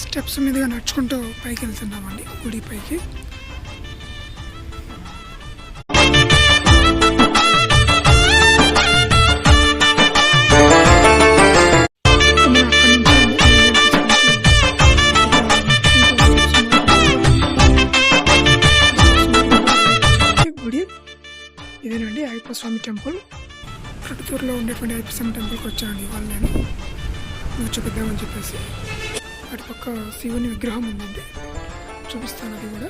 Steps మీదుగా నడుచుకుంటూ పైకి వెళ్తున్నామండి గుడి పైకి. గుడి ఇదేనండి అయ్యప్ప స్వామి టెంపుల్. ప్రొద్దుటూరులో ఉండేటువంటి అయ్యప్ప స్వామి టెంపుల్కి వచ్చానండి ఇవాళ నేను చూపిద్దామని చెప్పేసి. అటుపక్క శివుని విగ్రహం ఉందండి, చూపిస్తాను అది కూడా.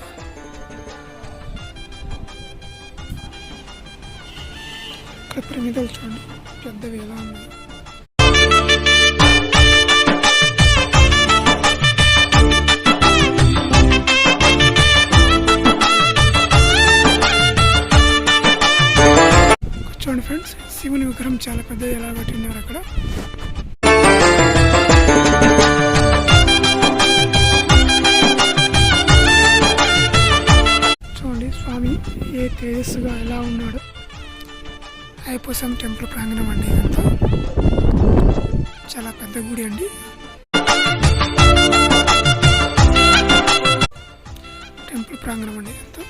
ఇక్కడ ప్రమిదలు చూడండి పెద్దవి ఎలా ఉన్నాయి. చూడండి ఫ్రెండ్స్, శివుని విగ్రహం చాలా పెద్దది ఎలా కట్టినారు అక్కడ. చూడండి స్వామి ఏ తేజస్సుగా ఎలా ఉన్నాడు. అయ్యప్ప స్వామి టెంపుల్ ప్రాంగణం అండి ఇదంతా. చాలా పెద్ద గుడి అండి. టెంపుల్ ప్రాంగణం అండి ఇదంతా.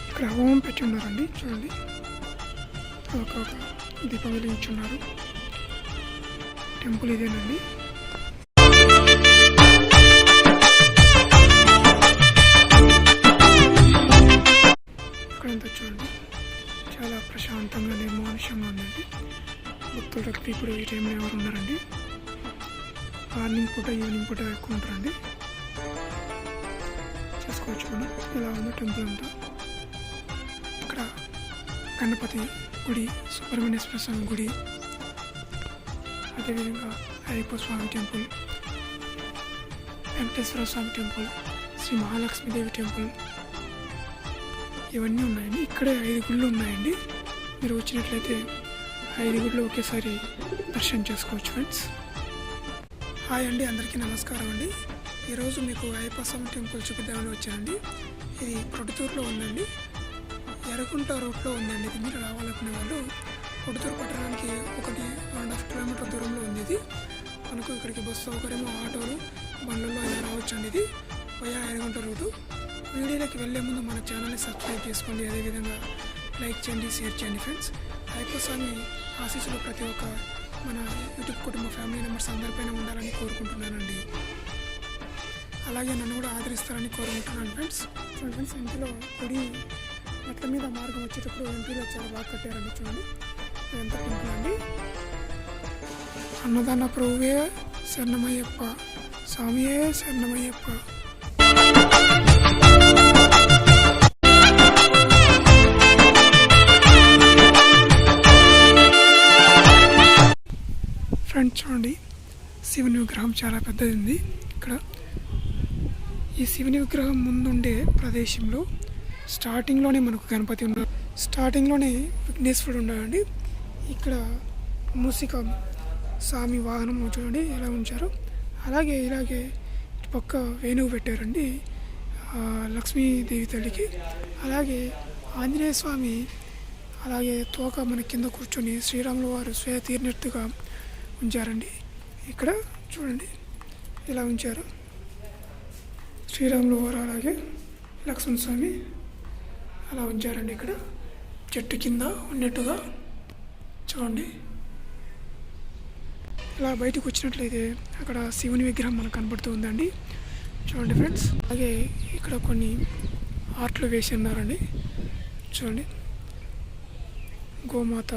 ఇక్కడ హోమం పెట్టి ఉన్నారండి చూడండి. ఒక దీపం వెలిగించున్నారు. టెంపుల్ ఇదేనండి. ఇక్కడంతా చూడండి చాలా ప్రశాంతంగా నిర్మానుష్యంగా ఉందండి. భక్తులకి ఇప్పుడు ఈ టైంలో ఎవరు ఉన్నారండి. మార్నింగ్ పూట ఈవినింగ్ పూట ఎక్కువ ఉంటారండి. చూసుకోవచ్చు మనం ఇలా ఉంది టెంపుల్ అంతా. ఇక్కడ గణపతి గుడి, సుబ్రహ్మణ్యేశ్వర స్వామి గుడి, అదేవిధంగా అయ్యప్ప స్వామి టెంపుల్, వెంకటేశ్వర స్వామి టెంపుల్, శ్రీ మహాలక్ష్మీదేవి టెంపుల్, ఇవన్నీ ఉన్నాయండి. ఇక్కడే 5 గుళ్ళు ఉన్నాయండి. మీరు వచ్చినట్లయితే 5 గుళ్ళు ఒకేసారి దర్శనం చేసుకోవచ్చు ఫ్రెండ్స్. హాయ్ అండి, అందరికీ నమస్కారం అండి. ఈరోజు మీకు అయ్యప్ప స్వామి టెంపుల్ చూపిద్దామని వచ్చానండి. ఇది ప్రొద్దుటూరులో ఉందండి, ఎర్రగుంట రోడ్లో ఉందండి. ఇది మీరు రావాలనుకునే వాళ్ళు ప్రొద్దుటూరు పట్టణానికి 1.5 కిలోమీటర్ దూరంలో ఉంది. ఇది మనకు ఇక్కడికి బస్సు సౌకర్యము, ఆటోలు, బండ్లలో అయినా రావచ్చండి. ఇది వయా ఎర్రగుంట రోడ్డు. వీడియోలోకి వెళ్ళే ముందు మన ఛానల్ని సబ్స్క్రైబ్ చేసుకోండి, అదేవిధంగా లైక్ చేయండి, షేర్ చేయండి ఫ్రెండ్స్. అయ్యప్ప స్వామి ఆశీస్సులు ప్రతి ఒక్క మన యూట్యూబ్ కుటుంబ ఫ్యామిలీ మెంబర్స్ అందరిపైన ఉండాలని కోరుకుంటున్నానండి. అలాగే నన్ను కూడా ఆదరిస్తారని కోరుకుంటున్నాను ఫ్రెండ్స్. చూడండి ఫ్రెండ్స్, ఇంటిలో గుడి మెట్ల మీద మార్గం వచ్చేటప్పుడు ఎంపీలో చాలా బాగా కట్టారండి. చూడండి ఎంత టెంపుల్ అండి. అన్నదాన ప్రభువే శరణమయ్యప్ప, స్వామియే శరణమయ్యప్ప. ఫ్రెండ్స్ చూడండి, శివుని విగ్రహం చాలా పెద్దది ఉంది ఇక్కడ. ఈ శివుని విగ్రహం ముందుండే ప్రదేశంలో స్టార్టింగ్లోనే మనకు గణపతి ఉన్నాడు, స్టార్టింగ్లోనే విఘ్నేశ్వరుడు ఉన్నాడండి. ఇక్కడ మూసిక స్వామి వాహనం చూడండి ఎలా ఉంచారు. అలాగే ఇలాగే పక్క వేణువు పెట్టారండి లక్ష్మీదేవి తల్లికి. అలాగే ఆంజనేయ స్వామి అలాగే తోక మన కింద కూర్చొని శ్రీరాములు వారు స్వయ తీరినట్టుగా ఉంచారండి. ఇక్కడ చూడండి ఇలా ఉంచారు శ్రీరాములు వారు, అలాగే లక్ష్మణ స్వామి అలా ఉంచారండి. ఇక్కడ చెట్టు కింద ఉన్నట్టుగా చూడండి. ఇలా బయటకు వచ్చినట్లయితే అక్కడ శివుని విగ్రహం మనకు కనబడుతూ ఉందండి. చూడండి ఫ్రెండ్స్, అలాగే ఇక్కడ కొన్ని ఆర్ట్లు వేసి ఉన్నారండి. చూడండి గోమాత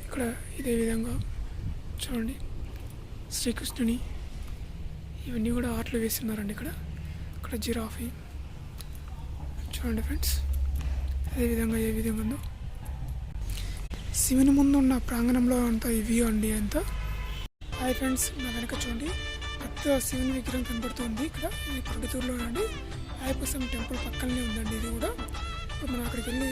ఇక్కడ ఇదే విధంగా చూడండి శ్రీకృష్ణుని ఇవన్నీ కూడా ఆర్ట్లు వేసి ఉన్నారండి. ఇక్కడ జిరాఫీ చూడండి ఫ్రెండ్స్, అదేవిధంగా ఏ విధంగా ఉందో శివుని ముందు ఉన్న ప్రాంగణంలో అంతా ఇవి అండి అంతా. హాయ్ ఫ్రెండ్స్, నా వెనక చూడండి పెద్ద శివుని విగ్రహం కనబడుతుంది. ఇక్కడ ఈ ప్రొద్దుటూరులో అండి అయ్యప్ప స్వామి టెంపుల్ పక్కనే ఉందండి. ఇది కూడా ఇప్పుడు మనం అక్కడికి వెళ్ళి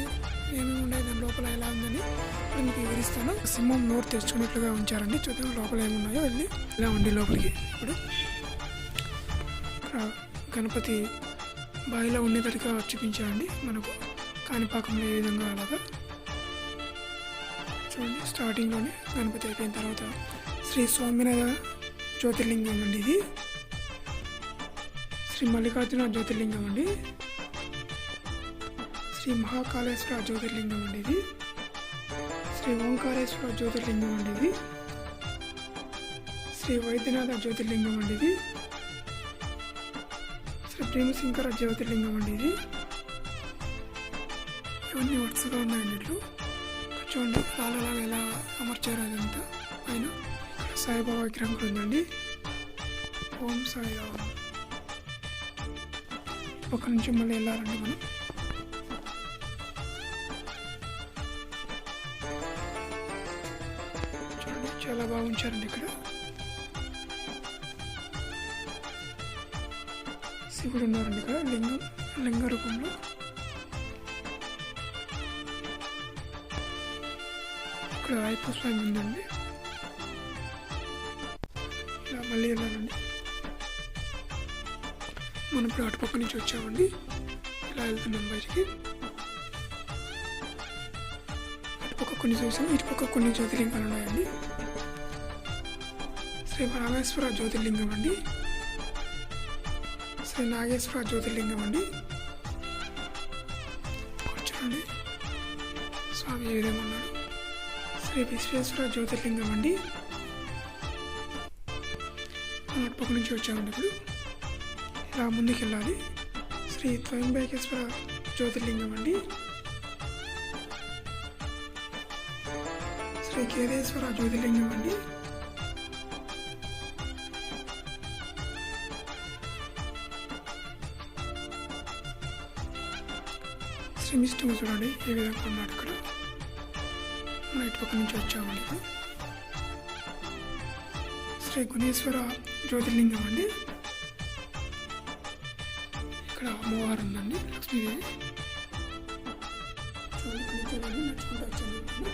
ఏమేమి ఉన్నాయి దాని లోపల ఎలా ఉందని ఇప్పుడు మీకు వివరిస్తాను. సింహం నోరు తెచ్చుకున్నట్లుగా ఉంచారండి. చూద్దాం లోపల ఏమున్నాయో వెళ్ళి ఇలా ఉండి లోపలికి. ఇప్పుడు ఇక్కడ గణపతి బాయిలో ఉండేటట్టుగా చూపించారండి మనకు కాణిపాకంలో ఏ విధంగా అలాగా చూడండి. స్టార్టింగ్లోనే గణపతి అయిపోయిన తర్వాత శ్రీ స్వామినాథ జ్యోతిర్లింగం అండి ఇది. శ్రీ మల్లికార్జున జ్యోతిర్లింగం అండి. శ్రీ మహాకాళేశ్వర జ్యోతిర్లింగం అండి ఇది. శ్రీ ఓంకారేశ్వర జ్యోతిర్లింగం అండి ఇది. శ్రీ వైద్యనాథ జ్యోతిర్లింగం అండి ఇది. శ్రీ భీమశంకర జ్యోతిర్లింగం అండి ఇది. ఇవన్నీ వరుసగా ఉన్నాయండి. ఇట్లు చూడండి రాళ్ళలాగా ఎలా అమర్చారు అదంతా పైన. ఇక్కడ సాయిబాబా విగ్రహం కూడా ఉందండి. ఓం సాయిరామ్. ఒక నుంచి మళ్ళీ వెళ్ళాలండి మనం. చూడండి చాలా బాగా ఉంచారండి ఇక్కడ. శివుడు ఉన్నారండి ఇక్కడ లింగ రూపంలో. ఇక్కడ అయ్యప్ప స్వామి ఉందండి. ఇలా మళ్ళీ వెళ్ళాలండి. మనం ఇప్పుడు అటుపక్క నుంచి వచ్చామండి. ఇలా వెళ్తున్నాం బయటికి. అటుపక్క కొన్ని చూసాం, ఇటుపక్క కొన్ని జ్యోతిర్లింగాలు ఉన్నాయండి. శ్రీ రామేశ్వర జ్యోతిర్లింగం అండి. శ్రీ నాగేశ్వర జ్యోతిర్లింగం అండి. చూడండి స్వామి ఏ విధంగా ఉన్నాడు. శ్రీ విశ్వేశ్వర జ్యోతిర్లింగం అండి. అటుపక్క నుంచి వచ్చామండి. ఇప్పుడు ఇలా ముందుకు వెళ్ళాలి. శ్రీ త్రయంబకేశ్వర జ్యోతిర్లింగం అండి. శ్రీ కేదేశ్వర జ్యోతిర్లింగం అండి. శ్రీ విష్ణువు చూడండి ఏ విధంగా ఉన్నాడు ఇక్కడ. మనం ఇటుపక్క నుంచి వచ్చామండి. ఇప్పుడు శ్రీ గుణేశ్వర జ్యోతిర్లింగం అండి. ఇక్కడ అమ్మవారు ఉందండి, లక్ష్మీదేవి. చూడండి నడుచుకుంటూ వచ్చాము.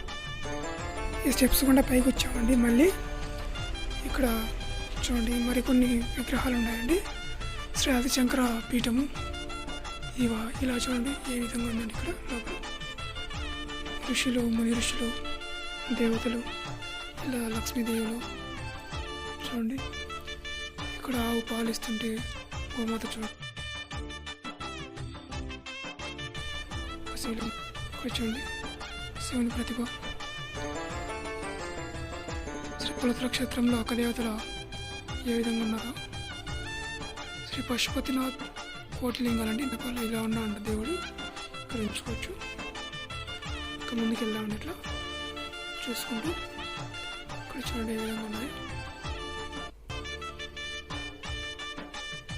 ఈ స్టెప్స్ కూడా పైకి వచ్చామండి. మళ్ళీ ఇక్కడ చూడండి మరికొన్ని విగ్రహాలు ఉన్నాయండి. శ్రీ ఆదిశంకర పీఠము ఇలా చూడండి ఏ విధంగా ఉందండి. ఇక్కడ లోపల ఋషులు, ముని ఋషులు, దేవతలు, ఇలా లక్ష్మీదేవులు చూడండి. ఇక్కడ ఆవు పాలిస్తుంటే గోమాత చూడండి. చూడండి శివుని ప్రతిభ. శ్రీ పులత నక్షత్రంలో ఒక దేవతల ఏ విధంగా ఉన్నారో. శ్రీ పశుపతినాథ్ కోటిలింగాలండి. ఇంతకాలం ఇలా ఉన్నాడు దేవుడు. ఇక్కడ ఉంచుకోవచ్చు. ఇంకా ముందుకు వెళ్దామండి. ఇట్లా చూసుకుంటూ ఇక్కడ చూడండి ఏ విధంగా ఉన్నాయి.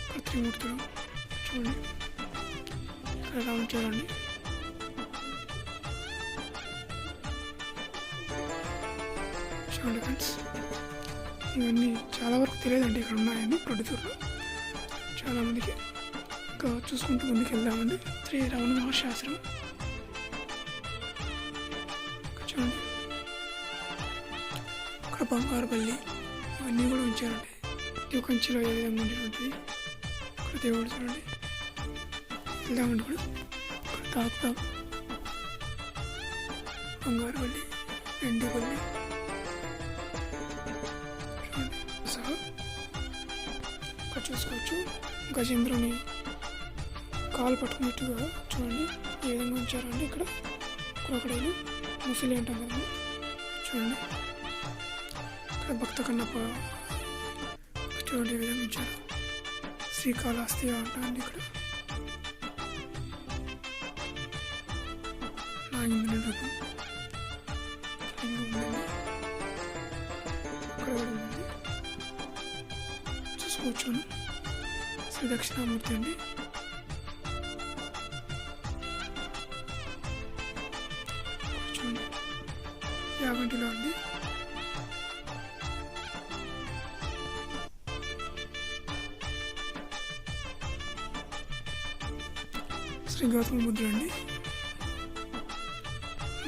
ఇక్కడ త్రిమూర్తులు చూడండి ఇక్కడ ఎలా ఉంచారండి. చూడండి ఫ్రెండ్స్, ఇవన్నీ చాలా వరకు తెలియదండి ఇక్కడ ఉన్నాయండి ప్రొడ్యూసర్లో చాలామందికి. ఇంకా చూసుకుంటూ ముందుకు వెళ్దామండి. శ్రీ రమణ మహర్షి ఆశ్రమం చూడండి. ఇక్కడ బంగారు బల్లి ఇవన్నీ కూడా ఉంచారండి. ఈ కంచిలో ఏ విధంగా ఉండేటువంటిది. ఇక్కడ దేవుడు చూడండి. వెళ్దామండి. కూడా ఇక్కడ తాకుతాం బంగారు బల్లి, వెండి బల్లి చూడండి. సహా ఇక్కడ చూసుకోవచ్చు. గజేంద్రుని కాలు పట్టుకున్నట్టుగా చూడండి ఏ విధంగా ఉంచారండి. ఇక్కడ క్రోకడైలు ముసలి అంటాం కదా చూడండి. ఇక్కడ భక్త కన్నప్ప చూడండి ఏ విధంగా ఉంచారు. శ్రీకాళహస్తి అంటారండి. ఇక్కడ నాగింద్రుని రూపం లింగం ఉందండి. ఇక్కడ కూడా ఉందండి చూసుకోవచ్చు. శ్రీ దక్షిణామూర్తి అండి. చూడండి యాగంటిలో అండి. శ్రీ గౌతమ బుద్ధుడు అండి.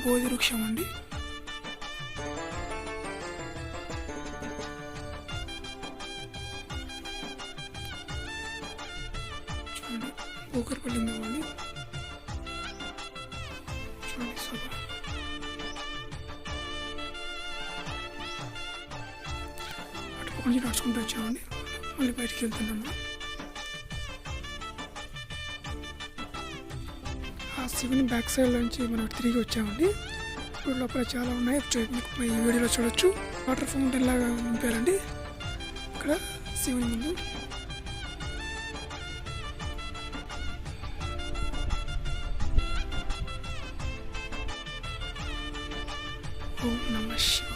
బోధి వృక్షం అండి. చూడండి భూకర్పలింగం అండి. అక్కడి నుంచి నడుచుకుంటూ వచ్చామండి. మళ్ళీ బయటికి వెళ్తున్నాము. ఆ శివుని బ్యాక్ సైడ్ నుంచి మనం తిరిగి వచ్చామండి. ఇప్పుడు లోపల చాలా ఉన్నాయి, మీకు ఈ వీడియోలో చూడొచ్చు. వాటర్ ఫౌంటైన్ లాగా నింపారండి ఇక్కడ శివుని ముందు. ఓం నమః శివాయ.